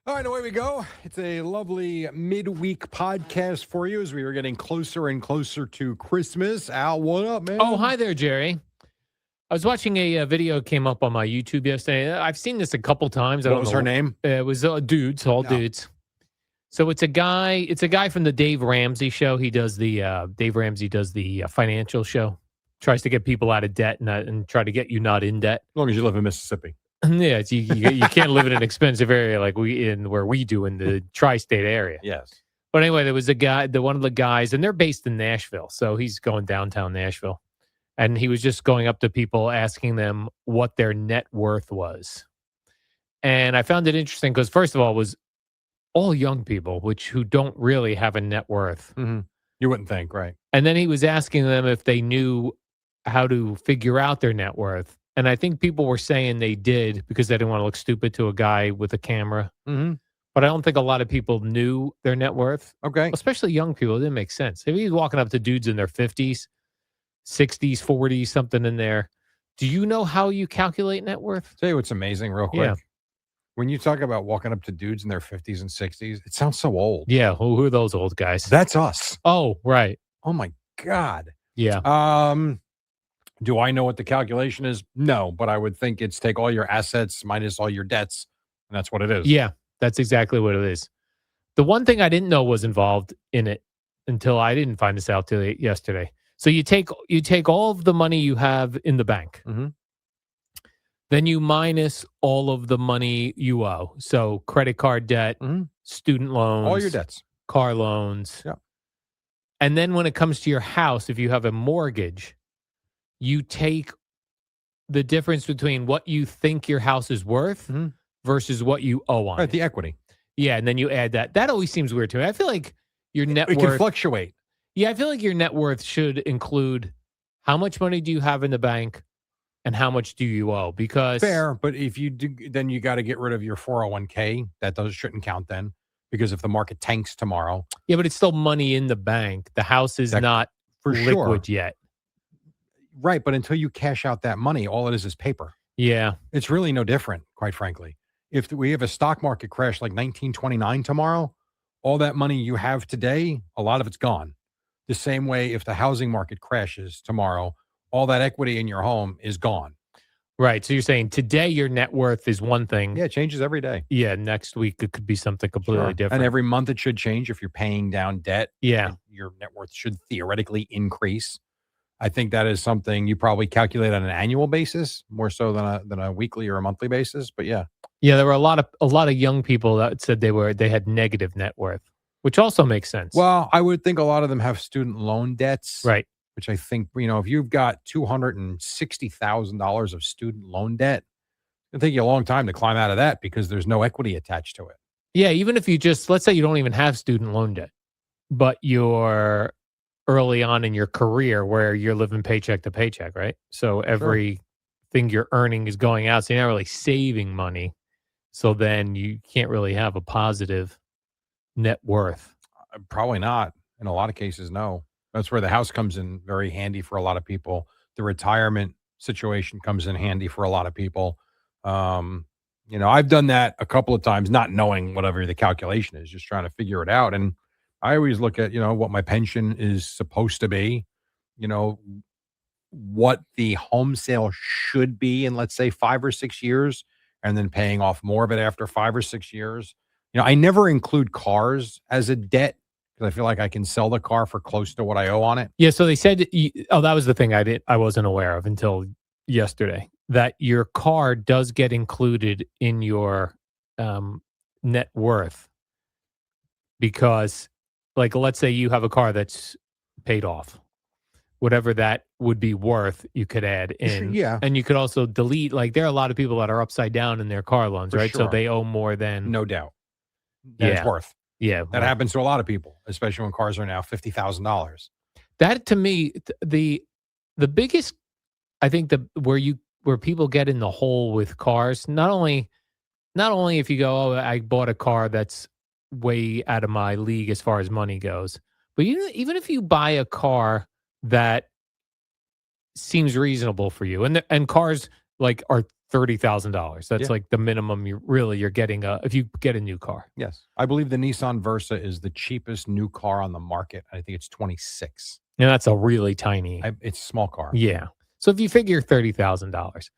All right, away we go. It's a lovely midweek podcast for you as we are getting closer and closer to Christmas. Al, what up, man? Oh, hi there, Jerry. I was watching a video came up on my YouTube yesterday. I've seen this a couple times. I What don't was know. her name? It was dudes, all No. dudes. So it's a guy. It's a guy from the Dave Ramsey show. He does the Dave Ramsey does the financial show. Tries to get people out of debt and try to get you not in debt. As long as you live in Mississippi. Yeah, you can't live in an expensive area like where we do in the tri-state area. Yes. But anyway, there was a guy, one of the guys, and they're based in Nashville. So he's going downtown Nashville. And he was just going up to people asking them what their net worth was. And I found it interesting because, first of all, it was all young people, who don't really have a net worth. Mm-hmm. You wouldn't think, right? And then he was asking them if they knew how to figure out their net worth. And I think people were saying they did because they didn't want to look stupid to a guy with a camera. Mm-hmm. But I don't think a lot of people knew their net worth. Okay. Especially young people. It didn't make sense. If he's walking up to dudes in their 50s, 60s, 40s, something in there. Do you know how you calculate net worth? Tell you what's amazing real quick. Yeah. When you talk about walking up to dudes in their 50s and 60s, it sounds so old. Yeah. Who are those old guys? That's us. Oh, right. Oh, my God. Yeah. Do I know what the calculation is? No, but I would think it's take all your assets minus all your debts, and that's what it is. Yeah, that's exactly what it is. The one thing I didn't know was involved in it until I didn't find this out till yesterday. So you take all of the money you have in the bank. Mm-hmm. Then you minus all of the money you owe. So credit card debt, student loans, all your debts, car loans. Yeah. And then when it comes to your house, if you have a mortgage, you take the difference between what you think your house is worth versus what you owe on it. The equity. Yeah, and then you add that. That always seems weird to me. I feel like your net worth can fluctuate. Yeah, I feel like your net worth should include how much money do you have in the bank and how much do you owe? Because fair, but if you do, then you got to get rid of your 401k. That shouldn't count then, because if the market tanks tomorrow. Yeah, but it's still money in the bank. The house is not for liquid yet. Right, but until you cash out that money, all it is paper. Yeah. It's really no different, quite frankly. If we have a stock market crash like 1929 tomorrow, all that money you have today, a lot of it's gone. The same way if the housing market crashes tomorrow, all that equity in your home is gone. Right. So you're saying today your net worth is one thing. Yeah, it changes every day. Yeah, next week it could be something completely different. And every month it should change if you're paying down debt. Yeah. Your net worth should theoretically increase. I think that is something you probably calculate on an annual basis more so than a weekly or a monthly basis. But yeah, there were a lot of young people that said they had negative net worth, which also makes sense. Well, I would think a lot of them have student loan debts, right? Which I think if you've got $260,000 of student loan debt, it'll take you a long time to climb out of that because there's no equity attached to it. Yeah, even if you let's say you don't even have student loan debt, but you're early on in your career where you're living paycheck to paycheck, right? So everything you're earning is going out. So you're not really saving money. So then you can't really have a positive net worth. Probably not. In a lot of cases, no. That's where the house comes in very handy for a lot of people. The retirement situation comes in handy for a lot of people. I've done that a couple of times, not knowing whatever the calculation is, just trying to figure it out. And I always look at, what my pension is supposed to be, what the home sale should be in, let's say, 5 or 6 years, and then paying off more of it after 5 or 6 years. I never include cars as a debt because I feel like I can sell the car for close to what I owe on it. Yeah. So they said, that was the thing I wasn't aware of until yesterday, that your car does get included in your net worth because, like, let's say you have a car that's paid off, whatever that would be worth, you could add in. Yeah. And you could also delete, like, there are a lot of people that are upside down in their car loans, right? Sure. So they owe more than. No doubt. It's worth. Yeah. That happens to a lot of people, especially when cars are now $50,000. That, to me, the biggest, I think where people get in the hole with cars, not only if you go, oh, I bought a car that's way out of my league as far as money goes, but even if you buy a car that seems reasonable for you, and cars like are $30,000. That's Yeah. like the minimum you're getting if you get a new car. Yes. I believe the Nissan Versa is the cheapest new car on the market. I think it's 26. And that's a really tiny. It's a small car. Yeah. So if you figure $30,000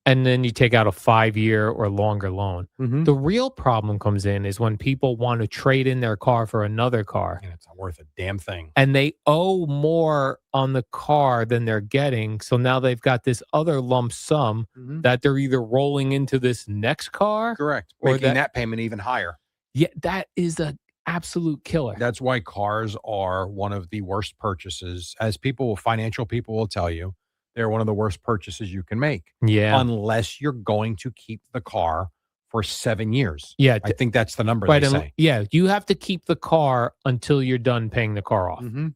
and then you take out a 5-year or longer loan, Mhm. the real problem comes in is when people want to trade in their car for another car And it's not worth a damn thing. and they owe more on the car than they're getting. So now they've got this other lump sum Mhm. that they're either rolling into this next car. Correct. Or Making that payment even higher. Yeah, that is a absolute killer. That's why cars are one of the worst purchases. As financial people will tell you, they're one of the worst purchases you can make. Yeah. Unless you're going to keep the car for 7 years. Yeah. I think that's the number Right. they say. Yeah. You have to keep the car until you're done paying the car off. Mhm.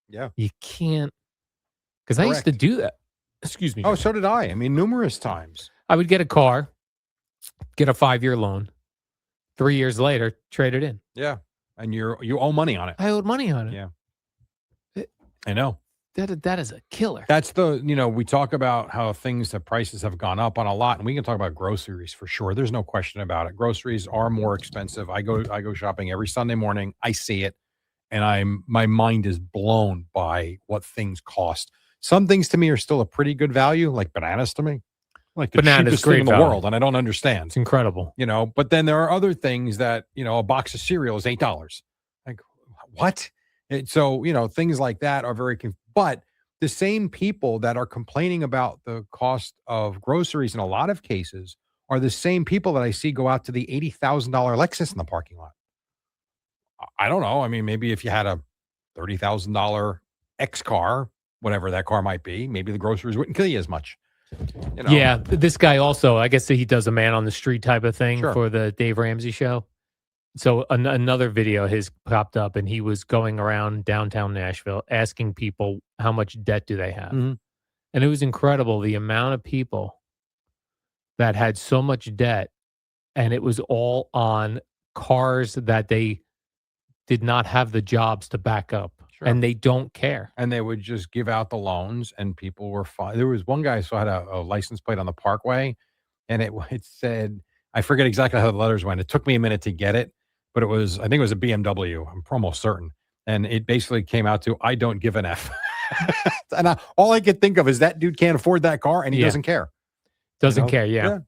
Yeah. You can't, because I used to Correct. do that. Excuse me. Oh, so did I. I mean, numerous times. I would get a car, get a 5-year loan, 3 years later, trade it in. Yeah. And you owe money on it. I owed money on it. Yeah. I know. That is a killer. That's we talk about how the prices have gone up on a lot, and we can talk about groceries for sure. There's no question about it. Groceries are more expensive. I go shopping every Sunday morning. I see it, and my mind is blown by what things cost. Some things to me are still a pretty good value, like bananas to me, like the Bananas, cheapest thing in the great value. world, and I don't understand. It's incredible. But then there are other things that, a box of cereal is $8. Like, what? And so, things like that are but the same people that are complaining about the cost of groceries in a lot of cases are the same people that I see go out to the $80,000 Lexus in the parking lot. I don't know. I mean, maybe if you had a $30,000 X car, whatever that car might be, maybe the groceries wouldn't kill you as much. Yeah, this guy also, I guess he does a man on the street type of thing Sure. for the Dave Ramsey show. So another video his popped up, and he was going around downtown Nashville asking people how much debt do they have. Mhm. And it was incredible the amount of people that had so much debt, and it was all on cars that they did not have the jobs to back up. Sure. And they don't care. And they would just give out the loans, and people were fine. There was one guy who had a license plate on the Parkway, and it said, I forget exactly how the letters went. It took me a minute to get it, but I think it was a BMW. I'm almost certain. And it basically came out to, I don't give an F. And all I could think of is that dude can't afford that car, and he doesn't care. Doesn't care, yeah.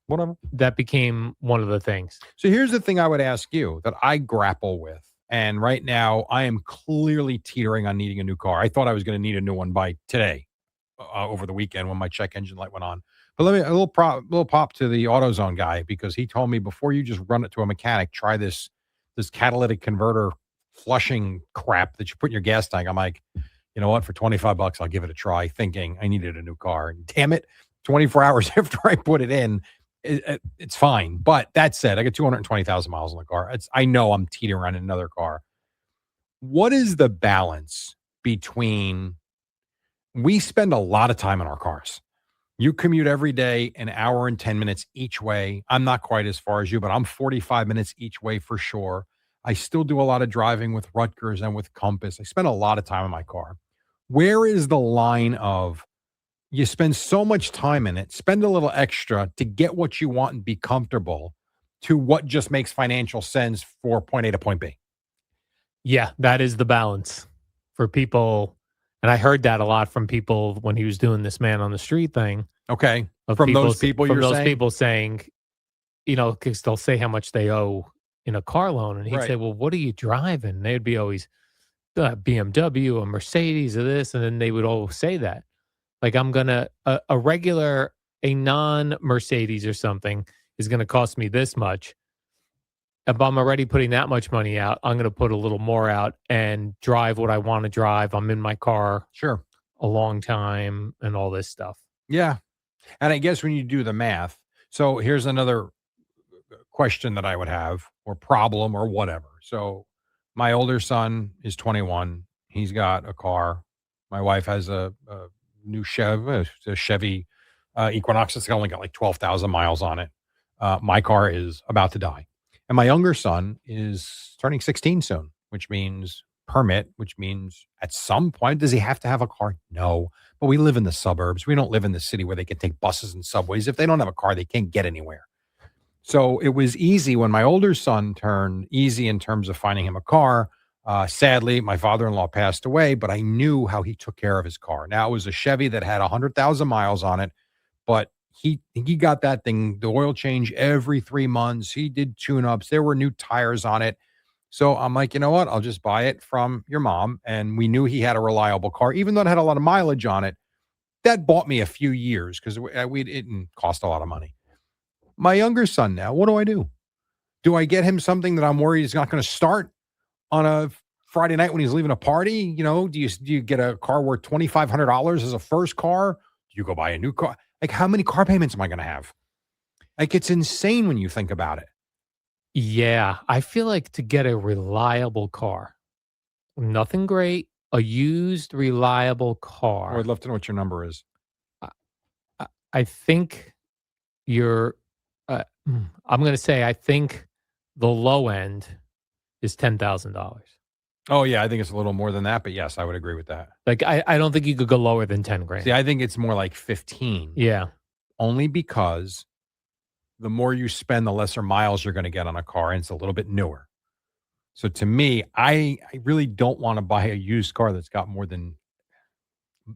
Whatever. That became one of the things. So here's the thing I would ask you that I grapple with. And right now, I am clearly teetering on needing a new car. I thought I was going to need a new one by today, over the weekend when my check engine light went on. But a little pop to the AutoZone guy, because he told me before you just run it to a mechanic, try this catalytic converter flushing crap that you put in your gas tank. I'm like, you know what? For $25, I'll give it a try, thinking I needed a new car. And damn it, 24 hours after I put it in, it's fine. But that said, I got 220,000 miles on the car. I know I'm teetering on another car. What is the balance between, we spend a lot of time in our cars. You commute every day, an hour and 10 minutes each way. I'm not quite as far as you, but I'm 45 minutes each way for sure. I still do a lot of driving with Rutgers and with Compass. I spend a lot of time in my car. Where is the line of, you spend so much time in it, spend a little extra to get what you want and be comfortable, to what just makes financial sense for point A to point B? Yeah, that is the balance for people. And I heard that a lot from people when he was doing this man on the street thing. Okay. From those people saying, because they'll say how much they owe in a car loan. And he'd say, well, what are you driving? They'd be always BMW, a Mercedes, or this. And then they would all say that. Like, I'm going to, a non-Mercedes or something is going to cost me this much. If I'm already putting that much money out, I'm going to put a little more out and drive what I want to drive. I'm in my car a long time and all this stuff. Yeah. And I guess when you do the math, so here's another question that I would have, or problem, or whatever. So my older son is 21. He's got a car. My wife has a new Chevy Equinox. It's only got like 12,000 miles on it. My car is about to die. And my younger son is turning 16 soon, which means permit, which means at some point, does he have to have a car? No. But we live in the suburbs. We don't live in the city where they can take buses and subways. If they don't have a car, they can't get anywhere. So it was easy when my older son turned easy in terms of finding him a car. Sadly, my father-in-law passed away, but I knew how he took care of his car. Now it was a Chevy that had 100,000 miles on it, but he got that thing, the oil change every 3 months. He did tune-ups. There were new tires on it. So I'm like, you know what? I'll just buy it from your mom. And we knew he had a reliable car, even though it had a lot of mileage on it. That bought me a few years because it didn't cost a lot of money. My younger son now, what do I do? Do I get him something that I'm worried he's not going to start on a Friday night when he's leaving a party? Do you get a car worth $2,500 as a first car? Do you go buy a new car? Like, how many car payments am I going to have? Like, it's insane when you think about it. Yeah, I feel like to get a reliable car, nothing great, a used reliable Or I'd car. love to know what your number is. I, I think you're. I'm going to say I think the low end is $10,000. Oh, yeah, I think it's a little more than that, but yes, I would agree with that. Like I don't think you could go lower than 10 See, grand. I think it's more like 15, Yeah. only because the more you spend, the lesser miles you're going to get on a car, and it's a little bit newer. So to me, I really don't want to buy a used car that's got more than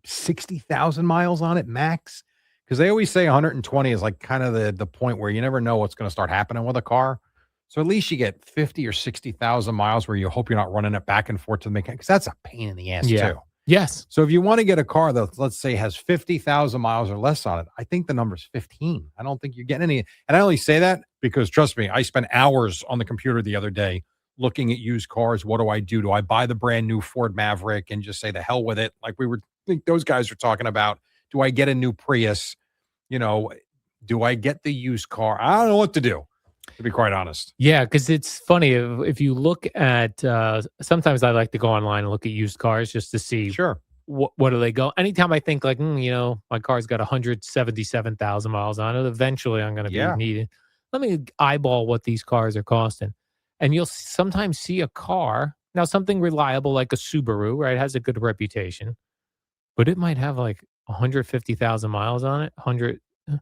60,000 miles on it max, because they always say 120 is like kind of the point where you never know what's going to start happening with a car. So at least you get 50 or 60,000 miles where you hope you're not running it back and forth to the mechanic, because that's a pain in the ass Yeah. too. Yes. So if you want to get a car that, let's say, has 50,000 miles or less on it, I think the number's 15. I don't think you're getting any. And I only say that because, trust me, I spent hours on the computer the other day looking at used cars. What do I do? Do I buy the brand new Ford Maverick and just say the hell with it? Like think those guys were talking about. Do I get a new Prius? Do I get the used car? I don't know what to do, to be quite honest. Yeah, because it's funny if you look at. Sometimes I like to go online and look at used cars just to see Sure. what do they go. Anytime I think like, my car's got 177,000 miles on it. Eventually, I'm going to be Yeah. needing. Let me eyeball what these cars are costing, and you'll sometimes see a car now, something reliable like a Subaru, right? Has a good reputation, but it might have like 150,000 miles on it, 100, and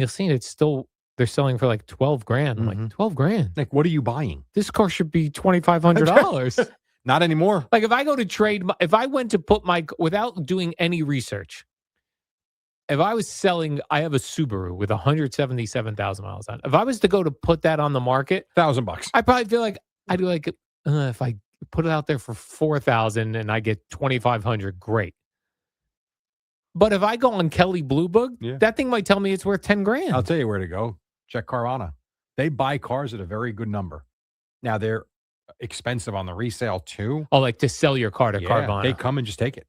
you'll see it's still they're selling for like 12 grand. I'm like, 12 grand. Like, what are you buying? This car should be $2,500. Not anymore. Like if I go to trade, if I went to put without doing any research, if I was selling, I have a Subaru with 177,000 miles on it. If I was to go to put that on the market, $1,000. I probably feel like I'd be like, if I put it out there for 4,000 and I get 2,500, great. But if I go on Kelly Blue Book, that thing might tell me it's worth 10 grand. I'll tell you where to go. Check Carvana. They buy cars at a very good number. Now they're expensive on the resale too. Oh, like to sell your car to Carvana. They come and just take it.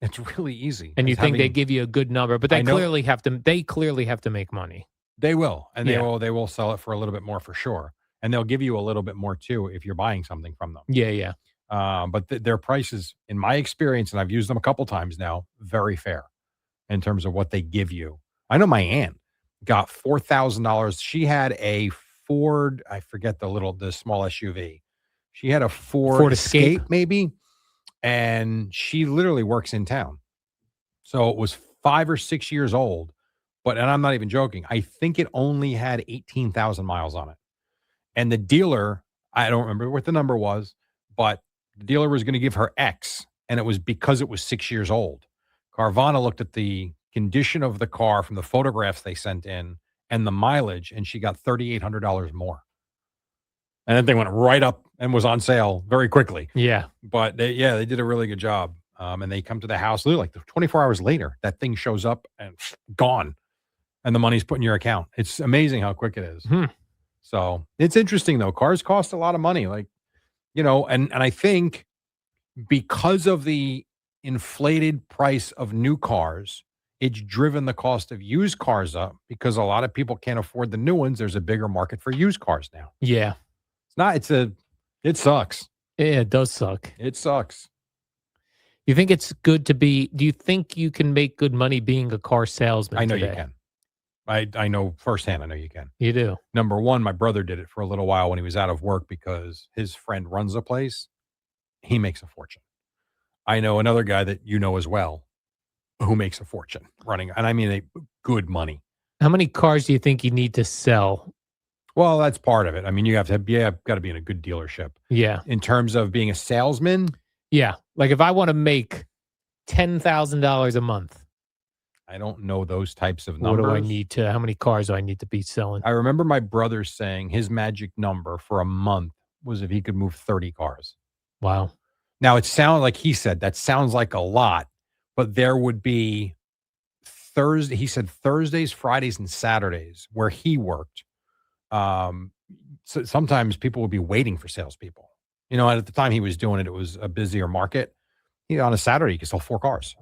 It's really easy. And you think they give you a good number, but they clearly have to make money. They will. And they will sell it for a little bit more for sure. And they'll give you a little bit more too if you're buying something from them. Yeah. But their prices, in my experience, and I've used them a couple times now, very fair in terms of what they give you. I know my aunt got $4,000. She had a Ford, I forget the small SUV. She had a Ford Escape maybe, and she literally works in town. So it was 5 or 6 years old, and I'm not even joking. I think it only had 18,000 miles on it. And the dealer, I don't remember what the number was, but the dealer was going to give her X, and it was because it was 6 years old. Carvana looked at the condition of the car from the photographs they sent in and the mileage, and she got $3,800 more. And that thing went right up and was on sale very quickly. Yeah. But they did a really good job. And they come to the house literally like 24 hours later, that thing shows up and gone. And the money's put in your account. It's amazing how quick it is. So it's interesting though. Cars cost a lot of money. Like, and I think because of the inflated price of new cars, it's driven the cost of used cars up because a lot of people can't afford the new ones. There's a bigger market for used cars now. Yeah. It sucks. Yeah, it does suck. It sucks. You think it's good do you think you can make good money being a car salesman? I know today? you can. I know firsthand. I know you can. You do. Number one, my brother did it for a little while when he was out of work because his friend runs a place. He makes a fortune. I know another guy that you know as well who makes a fortune running, and I mean a good money. How many cars do you think you need to sell? Well, that's part of it. I mean, you have to, yeah, got to be in a good dealership. Yeah. In terms of being a salesman, Yeah. Like if I want to make $10,000 a month, I don't know those types of what do I numbers. need to, how many cars do I need to be selling? I remember my brother saying his magic number for a month was if he could move 30 cars. Wow. Now, it sounds like he said that sounds like a lot, but there would be Thursday. He said Thursdays, Fridays, and Saturdays where he worked. Um, so sometimes people would be waiting for salespeople. You know, and at the time he was doing it, it was a busier market. You know, on a Saturday, you could sell 4 cars.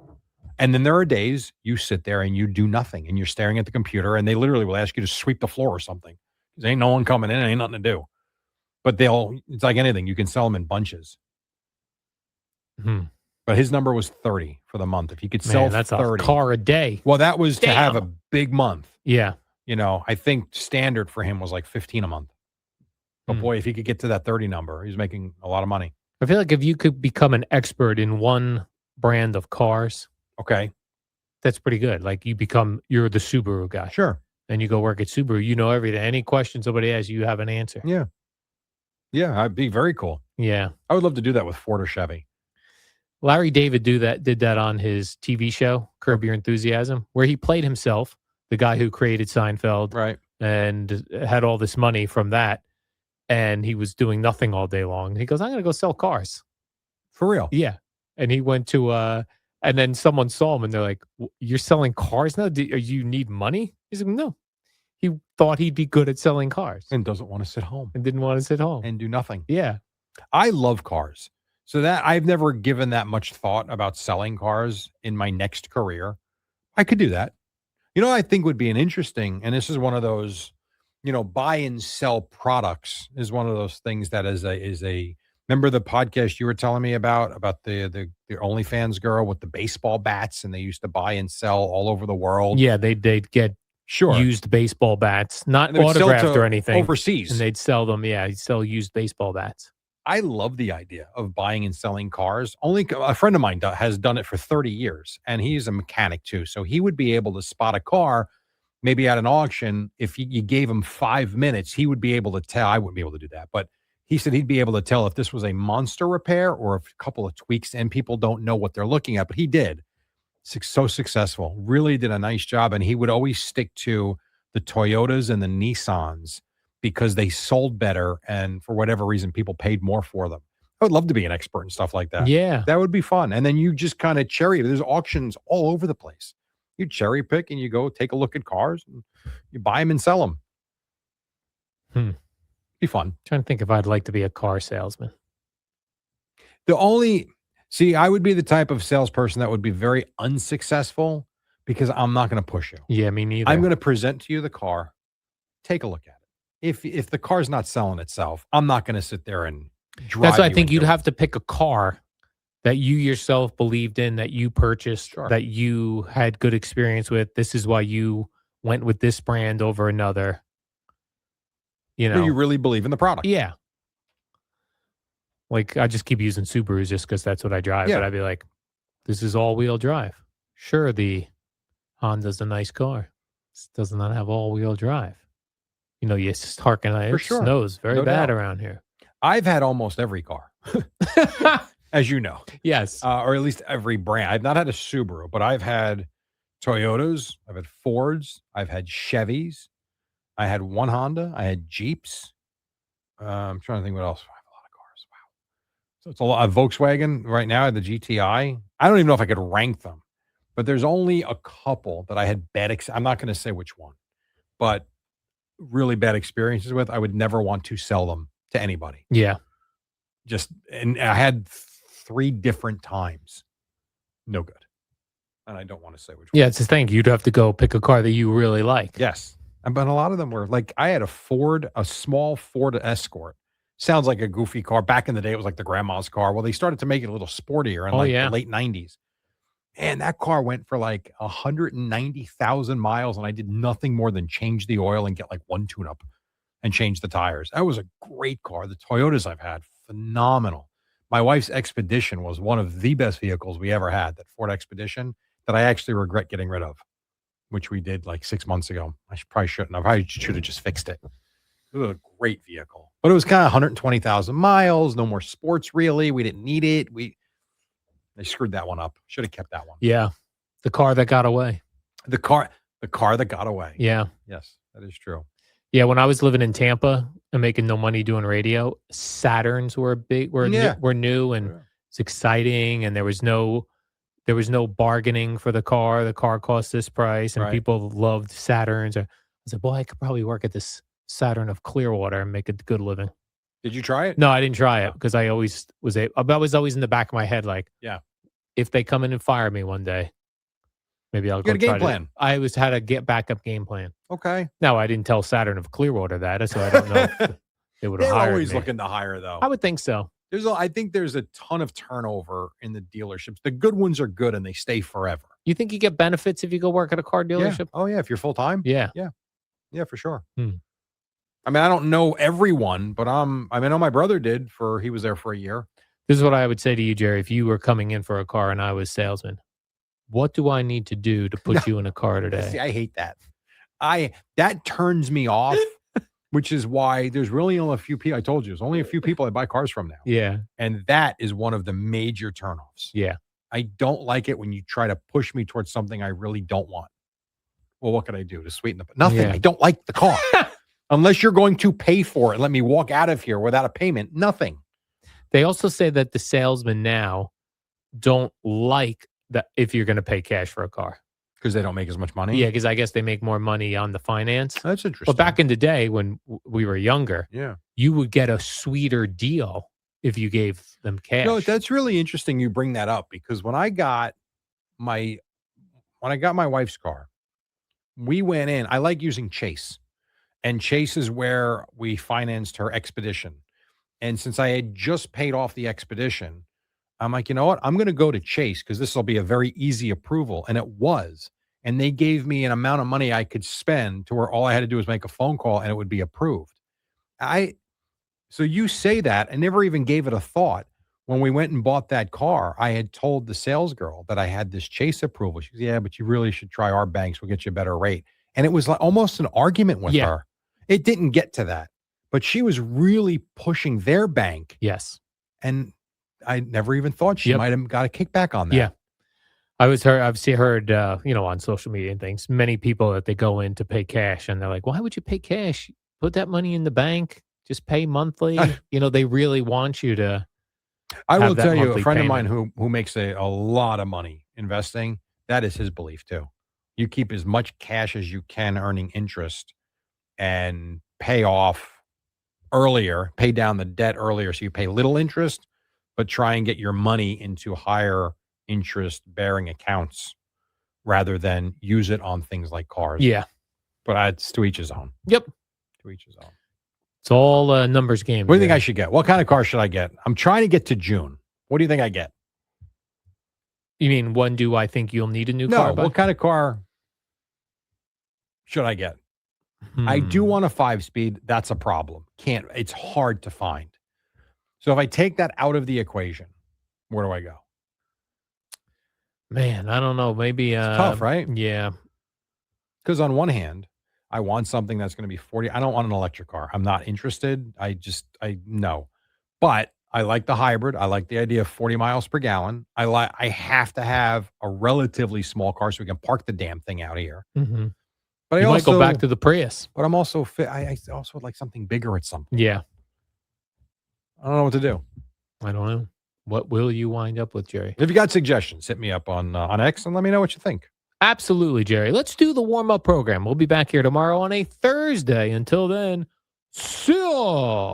And then there are days you sit there and you do nothing and you're staring at the computer and they literally will ask you to sweep the floor or something. There ain't no one coming in, ain't nothing to do. But it's like anything, you can sell them in bunches. Hmm. But his number was 30 for the month. If he could Man, sell that's 30. a car a day. Well, that was to have a Damn. big month. Yeah. You know, I think standard for him was like 15 a month. But Hmm. boy, if he could get to that 30 number, he's making a lot of money. I feel like if you could become an expert in one brand of cars, Okay. that's pretty good. Like you're the Subaru guy Sure. and you go work at Subaru, you know everything. Any questions somebody has, you have an answer. Yeah. Yeah. I'd be very cool. Yeah. I would love to do that with Ford or Chevy. Larry David did that on his TV show, Curb Your Enthusiasm, where he played himself, the guy who created Seinfeld Right. and had all this money from that. And he was doing nothing all day long. He goes, I'm going to go sell cars. For real. Yeah. And he went to, and then someone saw him and they're like, You're selling cars now? You need money? He's like, No. He thought he'd be good at selling cars And doesn't want to sit home and didn't want to sit home. and do nothing. Yeah. I love cars. So that I've never given that much thought about selling cars in my next career. I could do that. You know, I think would be an interesting, and this is one of those, you know, buy and sell products is one of those things that is a remember the podcast you were telling me about the OnlyFans girl with the baseball bats and they used to buy and sell all over the world. Yeah. They'd get Sure. used baseball bats, not And they would sell autographed to or anything. overseas. And they'd sell them. Yeah. He'd sell used baseball bats. I love the idea of buying and selling cars. Only a friend of mine has done it for 30 years, and he's a mechanic too. So he would be able to spot a car, maybe at an auction. If you gave him 5 minutes, he would be able to tell. I wouldn't be able to do that, but he said he'd be able to tell if this was a monster repair or a couple of tweaks, and people don't know what they're looking at. But he did. So successful, really did a nice job, and he would always stick to the Toyotas and the Nissans because they sold better, and for whatever reason, people paid more for them. I would love to be an expert in stuff like that. Yeah. That would be fun. And then you just kind of there's auctions all over the place. You cherry pick and you go take a look at cars and you buy them and sell them. Be fun. Trying to think if I'd like to be a car salesman. I would be the type of salesperson that would be very unsuccessful because I'm not going to push you. Yeah, me neither. I'm going to present to you the car. Take a look at it. If the car's not selling itself, I'm not going to sit there and drive. That's why I you think into you'd it. have to pick a car that you yourself believed in, that you purchased, Sure. that you had good experience with. This is why you went with this brand over another. You know, You really believe in the product. yeah. Like I just keep using Subarus just because that's what I drive. Yeah. But I'd be like, this is all-wheel drive. Sure, the Honda's a nice car. This does not have all-wheel drive. You know, you just harken. It sure. snows very No bad doubt. around here. I've had almost every car, as you know, Yes. or at least every brand. I've not had a Subaru, but I've had Toyotas, I've had Fords, I've had Chevys, I had one Honda, I had Jeeps. I'm trying to think what else. I have a lot of cars. Wow. So it's a lot of Volkswagen right now, the GTI. I don't even know if I could rank them, but there's only a couple that I had I'm not going to say which one, but really bad experiences with. I would never want to sell them to anybody. Yeah. And I had 3 different times. No good. And I don't want to say which one. Yeah, it's the thing. You'd have to go pick a car that you really like. Yes. But a lot of them were like, I had a small Ford Escort. Sounds like a goofy car. Back in the day, it was like the grandma's car. Well, they started to make it a little sportier in the late 90s. And that car went for like 190,000 miles. And I did nothing more than change the oil and get like one tune-up and change the tires. That was a great car. The Toyotas I've had, phenomenal. my wife's Expedition was one of the best vehicles we ever had, that Ford Expedition, that I actually regret getting rid of, which we did like 6 months ago. Probably shouldn't have. I should have just fixed it. It was a great vehicle, but it was kind of 120,000 miles, no more sports really. We didn't need it. They screwed that one up. Should have kept that one. Yeah. The car that got away. The car that got away. Yeah. Yes, that is true. Yeah, when I was living in Tampa and making no money doing radio, Saturns were new and it's exciting, and there was no bargaining for the car. The car cost this price, and people loved Saturns. I said, boy, I could probably work at this Saturn of Clearwater and make a good living. Did you try it? No, I didn't try it because I was always in the back of my head like, if they come in and fire me one day, maybe I'll go get a game try plan. I always had a backup game plan. Okay. Now, I didn't tell Saturn of Clearwater that, so I don't know if they would have hired me. They're always looking to hire, though. I would think so. I think there's a ton of turnover in the dealerships. The good ones are good and they stay forever. You think you get benefits if you go work at a car dealership? Yeah. Oh, yeah. If you're full time. Yeah. Yeah, for sure. Hmm. I mean, I don't know everyone, but I know my brother did he was there for a year. This is what I would say to you, Jerry, if you were coming in for a car and I was salesman. What do I need to do to put you in a car today? See, I hate that. That turns me off, which is why there's really only a few people. I told you, there's only a few people I buy cars from now. Yeah. And that is one of the major turnoffs. Yeah. I don't like it when you try to push me towards something I really don't want. Well, what can I do to sweeten the nothing? Yeah. I don't like the car. Unless you're going to pay for it, let me walk out of here without a payment. Nothing. They also say that the salesmen now don't like that if you're going to pay cash for a car. Because they don't make as much money? Yeah, because I guess they make more money on the finance. That's interesting. But back in the day when we were younger, you would get a sweeter deal if you gave them cash. No, that's really interesting you bring that up, because when I got my wife's car, we went in. I like using Chase. And Chase is where we financed her Expedition. And since I had just paid off the Expedition, I'm like, you know what? I'm going to go to Chase because this will be a very easy approval. And it was. And they gave me an amount of money I could spend to where all I had to do was make a phone call and it would be approved. So you say that, I never even gave it a thought. When we went and bought that car, I had told the sales girl that I had this Chase approval. She goes, yeah, but you really should try our banks. We'll get you a better rate. And it was like almost an argument with her. It didn't get to that, but she was really pushing their bank. Yes. And I never even thought she might have got a kickback on that. Yeah. I've heard, on social media and things, many people that they go in to pay cash and they're like, why would you pay cash? Put that money in the bank, just pay monthly. They really want you to. I will tell you, a friend of mine who makes a lot of money investing, that is his belief too. You keep as much cash as you can earning interest and pay off earlier, pay down the debt earlier. So you pay little interest, but try and get your money into higher interest bearing accounts rather than use it on things like cars. Yeah. But it's to each his own. Yep. To each his own. It's all a numbers game. What do you think I should get? What kind of car should I get? I'm trying to get to June. What do you think I get? You mean, when do I think you'll need a new car? No, what kind of car should I get? I do want a 5-speed. That's a problem. It's hard to find. So if I take that out of the equation, where do I go? Man, I don't know. Maybe it's tough, right? Yeah. Because on one hand, I want something that's going to be 40. I don't want an electric car. I'm not interested. No. But I like the hybrid. I like the idea of 40 miles per gallon. I have to have a relatively small car so we can park the damn thing out here. Mm-hmm. But I might go back to the Prius. But I'm also fit. I also would like something bigger at some point. Yeah. I don't know what to do. I don't know. What will you wind up with, Jerry? If you got suggestions, hit me up on X and let me know what you think. Absolutely, Jerry. Let's do the warm-up program. We'll be back here tomorrow on a Thursday. Until then, see ya.